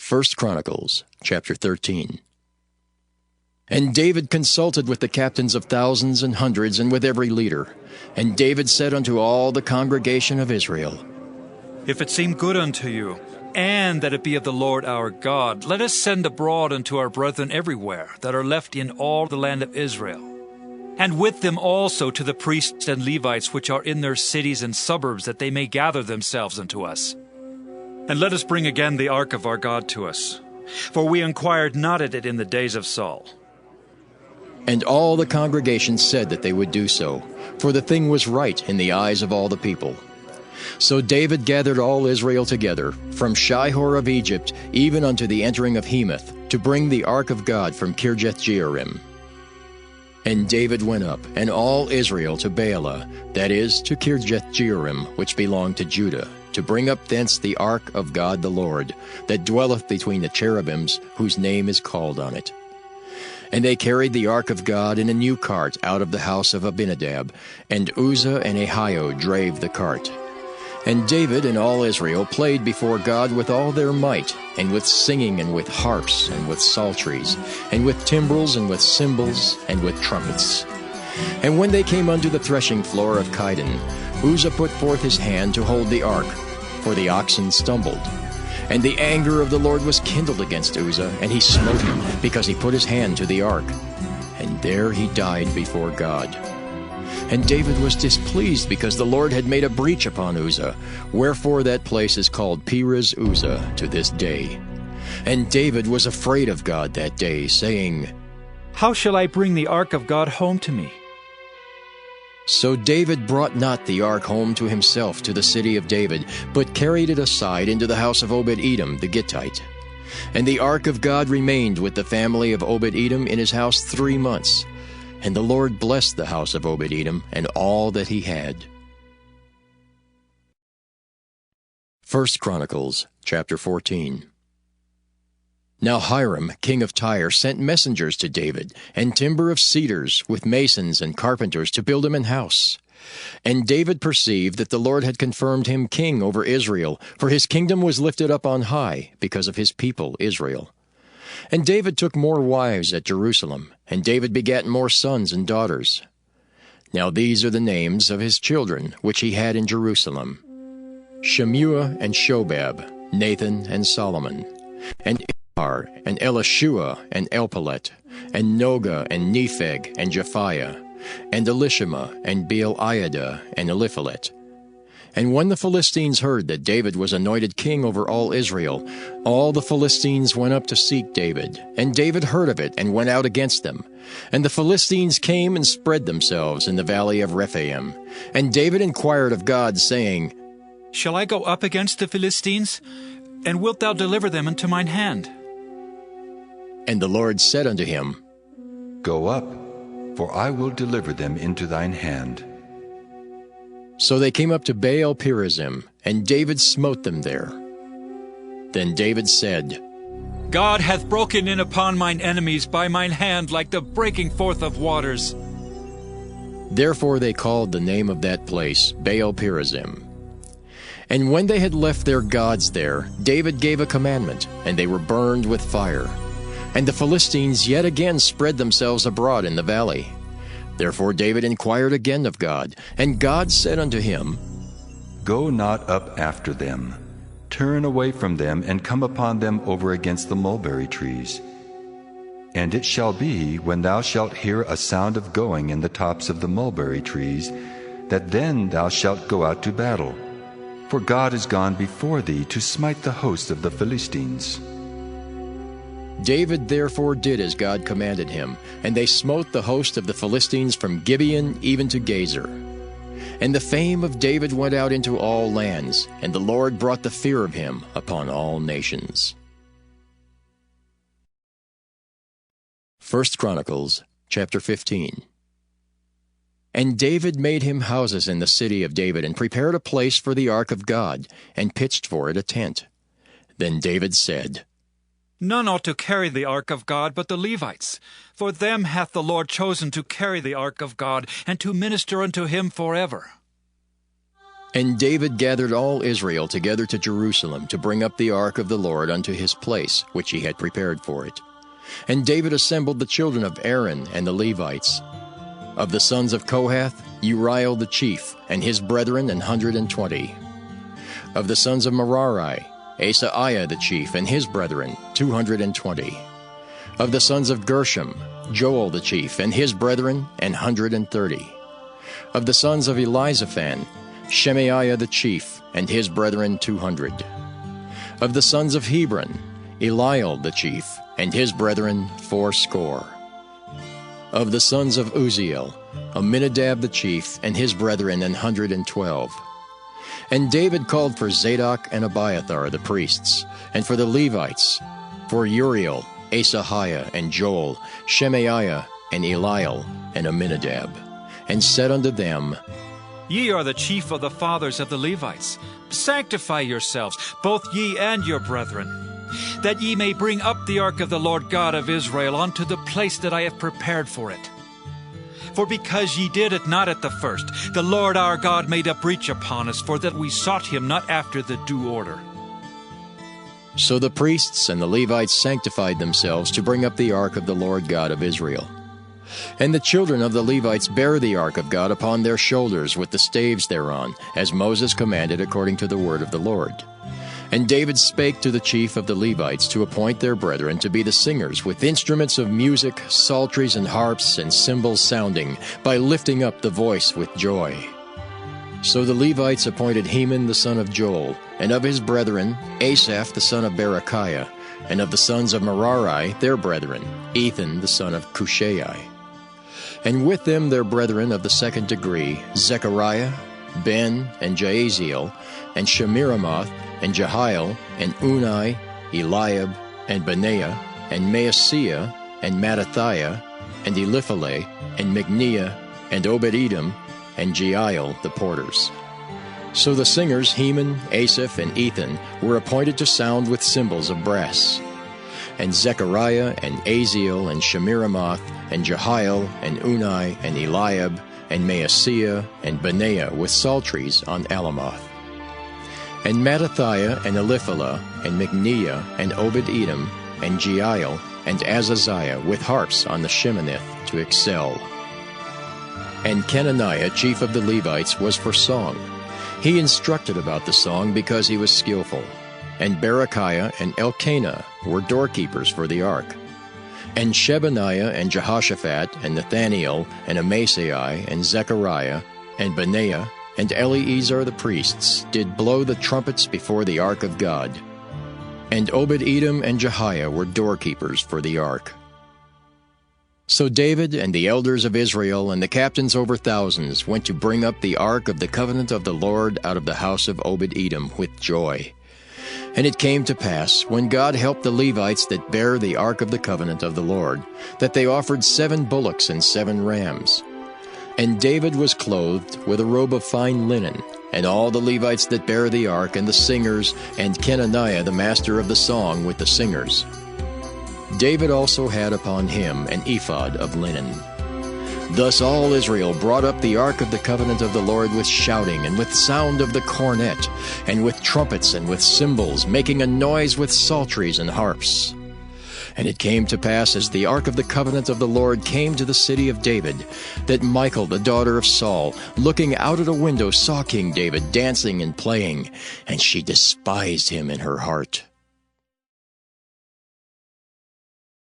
1 Chronicles, chapter 13. And David consulted with the captains of thousands and hundreds, and with every leader. And David said unto all the congregation of Israel, If it seem good unto you, and that it be of the Lord our God, let us send abroad unto our brethren everywhere that are left in all the land of Israel, and with them also to the priests and Levites which are in their cities and suburbs, that they may gather themselves unto us. And let us bring again the ark of our God to us, for we inquired not at it in the days of Saul. And all the congregation said that they would do so, for the thing was right in the eyes of all the people. So David gathered all Israel together, from Shihor of Egypt even unto the entering of Hemath, to bring the ark of God from Kirjath-jearim. And David went up, and all Israel, to Baalah, that is, to Kirjath-jearim, which belonged to Judah, to bring up thence the ark of God the Lord, that dwelleth between the cherubims, whose name is called on it. And they carried the ark of God in a new cart out of the house of Abinadab, and Uzzah and Ahio drave the cart. And David and all Israel played before God with all their might, and with singing, and with harps, and with psalteries, and with timbrels, and with cymbals, and with trumpets. And when they came unto the threshing floor of Chidon, Uzzah put forth his hand to hold the ark, for the oxen stumbled. And the anger of the Lord was kindled against Uzzah, and he smote him, because he put his hand to the ark. And there he died before God. And David was displeased, because the Lord had made a breach upon Uzzah, wherefore that place is called Perez Uzzah to this day. And David was afraid of God that day, saying, How shall I bring the ark of God home to me? So David brought not the ark home to himself to the city of David, but carried it aside into the house of Obed-Edom the Gittite. And the ark of God remained with the family of Obed-Edom in his house 3 months. And the Lord blessed the house of Obed-Edom and all that he had. 1 Chronicles, chapter 14. Now Hiram, king of Tyre, sent messengers to David, and timber of cedars, with masons and carpenters, to build him an house. And David perceived that the Lord had confirmed him king over Israel, for his kingdom was lifted up on high, because of his people Israel. And David took more wives at Jerusalem, and David begat more sons and daughters. Now these are the names of his children, which he had in Jerusalem: Shemua and Shobab, Nathan and Solomon, and Ibhar, and Elishua, and Elpalet, and Noga, and Nepheg, and Japhiah, and Elishama, and Beeliada, and Eliphalet. And when the Philistines heard that David was anointed king over all Israel, all the Philistines went up to seek David. And David heard of it, and went out against them. And the Philistines came and spread themselves in the valley of Rephaim. And David inquired of God, saying, Shall I go up against the Philistines? And wilt thou deliver them into mine hand? And the Lord said unto him, Go up, for I will deliver them into thine hand. So they came up to Baal-perazim, and David smote them there. Then David said, God hath broken in upon mine enemies by mine hand like the breaking forth of waters. Therefore they called the name of that place Baal-perazim. And when they had left their gods there, David gave a commandment, and they were burned with fire. And the Philistines yet again spread themselves abroad in the valley. Therefore David inquired again of God, and God said unto him, Go not up after them. Turn away from them, and come upon them over against the mulberry trees. And it shall be, when thou shalt hear a sound of going in the tops of the mulberry trees, that then thou shalt go out to battle. For God is gone before thee to smite the host of the Philistines. David therefore did as God commanded him, and they smote the host of the Philistines from Gibeon even to Gezer. And the fame of David went out into all lands, and the Lord brought the fear of him upon all nations. 1 Chronicles, chapter 15. And David made him houses in the city of David, and prepared a place for the ark of God, and pitched for it a tent. Then David said, None ought to carry the ark of God but the Levites, for them hath the Lord chosen to carry the ark of God, and to minister unto him forever. And David gathered all Israel together to Jerusalem to bring up the ark of the Lord unto his place, which he had prepared for it. And David assembled the children of Aaron and the Levites. Of the sons of Kohath, Uriel the chief, and his brethren 120. Of the sons of Merari, Asaiah the chief, and his brethren 220. Of the sons of Gershom, Joel the chief, and his brethren 130. Of the sons of Elizaphan, Shemaiah the chief, and his brethren 200. Of the sons of Hebron, Eliel the chief, and his brethren 80. Of the sons of Uzziel, Aminadab the chief, and his brethren 112. And David called for Zadok and Abiathar the priests, and for the Levites, for Uriel, Asahiah, and Joel, Shemaiah, and Eliel, and Aminadab, and said unto them, Ye are the chief of the fathers of the Levites. Sanctify yourselves, both ye and your brethren, that ye may bring up the ark of the Lord God of Israel unto the place that I have prepared for it. For because ye did it not at the first, the Lord our God made a breach upon us, for that we sought him not after the due order. So the priests and the Levites sanctified themselves to bring up the ark of the Lord God of Israel. And the children of the Levites bare the ark of God upon their shoulders with the staves thereon, as Moses commanded according to the word of the Lord. And David spake to the chief of the Levites to appoint their brethren to be the singers with instruments of music, psalteries and harps and cymbals sounding, by lifting up the voice with joy. So the Levites appointed Heman the son of Joel, and of his brethren Asaph the son of Berechiah, and of the sons of Merari their brethren Ethan the son of Cushai. And with them their brethren of the second degree, Zechariah, Ben, and Jaaziel, and Shemiramoth, and Jehiel, and Unai, Eliab, and Benaiah, and Maaseiah, and Mattathiah, and Elipheleh, and Micniah, and Obed-Edom, and Jeiel the porters. So the singers Heman, Asaph, and Ethan were appointed to sound with cymbals of brass. And Zechariah, and Aziel, and Shemiramoth, and Jehiel, and Unai, and Eliab, and Maaseiah, and Benaiah with psalteries on Alamoth. And Mattathiah, and Elipheleh, and Micniah, and Obed-Edom, and Jeiel, and Azaziah with harps on the Sheminith to excel. And Kenaniah, chief of the Levites, was for song. He instructed about the song because he was skillful. And Berechiah and Elkanah were doorkeepers for the ark. And Shebaniah and Jehoshaphat and Nathaniel and Amasai and Zechariah and Benaiah and Eleazar the priests did blow the trumpets before the ark of God. And Obed-Edom and Jehiah were doorkeepers for the ark. So David and the elders of Israel and the captains over thousands went to bring up the ark of the covenant of the Lord out of the house of Obed-Edom with joy. And it came to pass, when God helped the Levites that bare the ark of the covenant of the Lord, that they offered 7 bullocks and 7 rams. And David was clothed with a robe of fine linen, and all the Levites that bare the ark, and the singers, and Kenaniah the master of the song with the singers. David also had upon him an ephod of linen. Thus all Israel brought up the ark of the covenant of the Lord with shouting, and with sound of the cornet, and with trumpets, and with cymbals, making a noise with psalteries and harps. And it came to pass, as the ark of the covenant of the Lord came to the city of David, that Michal the daughter of Saul, looking out at a window, saw King David dancing and playing, and she despised him in her heart.